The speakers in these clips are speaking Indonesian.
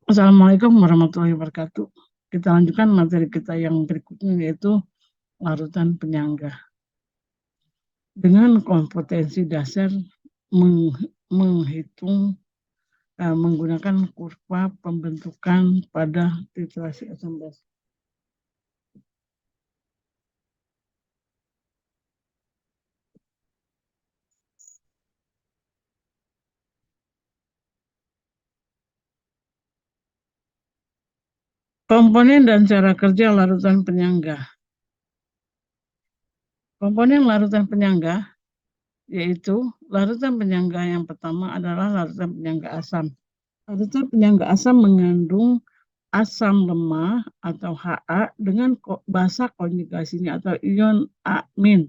Assalamualaikum warahmatullahi wabarakatuh. Kita lanjutkan materi kita yang berikutnya yaitu larutan penyangga. Dengan kompetensi dasar menghitung menggunakan kurva pembentukan pada titrasi asam basa. Komponen dan cara kerja larutan penyangga. Komponen larutan penyangga yaitu larutan penyangga yang pertama adalah larutan penyangga asam. Larutan penyangga asam mengandung asam lemah atau Ha dengan basa konjugasinya atau ion amin.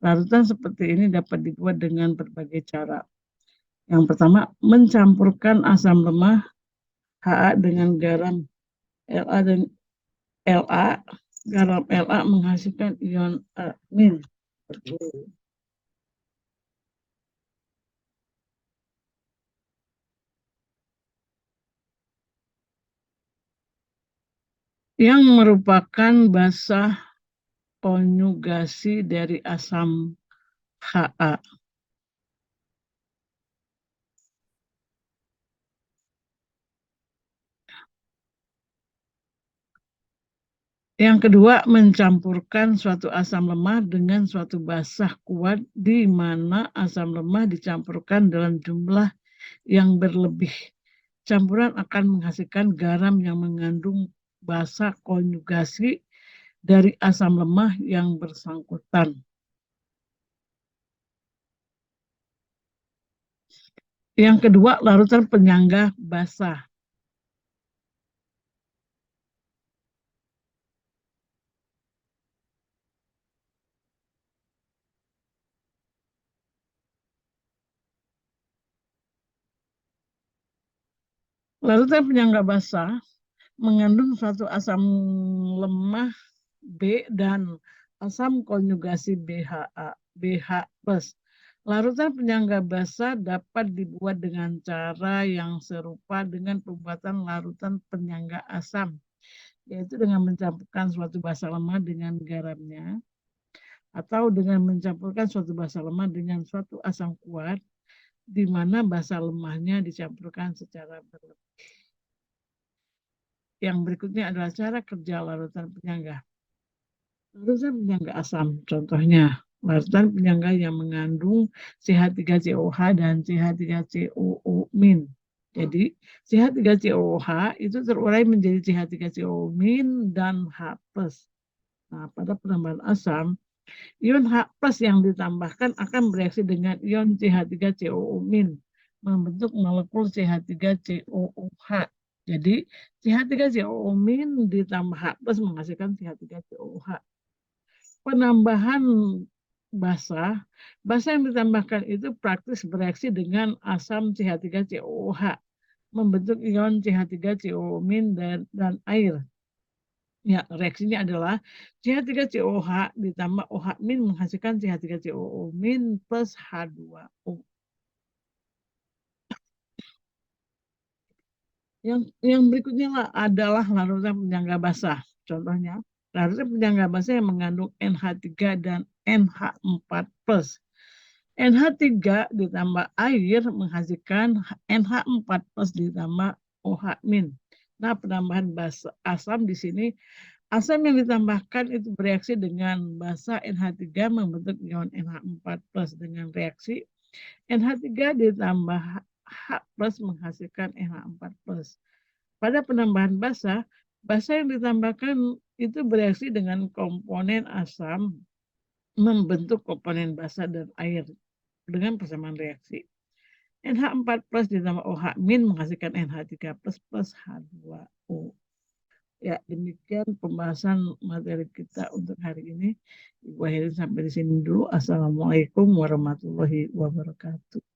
Larutan seperti ini dapat dibuat dengan berbagai cara. Yang pertama, mencampurkan asam lemah Ha dengan garam La dan La. Garam La menghasilkan ion amin. Yang merupakan basa konjugasi dari asam Ha. Yang kedua, mencampurkan suatu asam lemah dengan suatu basa kuat di mana asam lemah dicampurkan dalam jumlah yang berlebih. Campuran akan menghasilkan garam yang mengandung basa konjugasi dari asam lemah yang bersangkutan. Yang kedua, larutan penyangga basa. Larutan penyangga basa mengandung suatu asam lemah B dan asam konjugasi BH plus. Larutan penyangga basa dapat dibuat dengan cara yang serupa dengan pembuatan larutan penyangga asam, yaitu dengan mencampurkan suatu basa lemah dengan garamnya, atau dengan mencampurkan suatu basa lemah dengan suatu asam kuat, di mana basa lemahnya dicampurkan secara berlebih. Yang berikutnya adalah cara kerja larutan penyangga. Larutan penyangga asam, contohnya larutan penyangga yang mengandung CH3COH dan CH3COO-. Jadi CH3COH itu terurai menjadi CH3COO- dan H+. Nah, pada penambahan asam, ion H+ yang ditambahkan akan bereaksi dengan ion CH3COO- membentuk molekul CH3COOH. Jadi CH3COO- ditambah H+ menghasilkan CH3COOH. Penambahan basa yang ditambahkan itu praktis bereaksi dengan asam CH3COOH, membentuk ion CH3COO- dan air. Ya, reaksinya adalah CH3COOH ditambah OH- menghasilkan CH3COO- plus H2O. Yang berikutnya adalah larutan penyangga basah. Contohnya, larutan penyangga basah yang mengandung NH3 dan NH4+. NH3 ditambah air menghasilkan NH4+ ditambah OH-. Nah, penambahan asam di sini, asam yang ditambahkan itu bereaksi dengan basa NH3 membentuk ion NH4+ dengan reaksi NH3 ditambah H+ menghasilkan NH4+. Pada penambahan basa yang ditambahkan itu bereaksi dengan komponen asam membentuk komponen basa dan air dengan persamaan reaksi. NH4+ ditambah OH- menghasilkan NH3+ plus H2O. Ya, demikian pembahasan materi kita untuk hari ini. Ibu akhirin sampai di sini dulu. Assalamualaikum warahmatullahi wabarakatuh.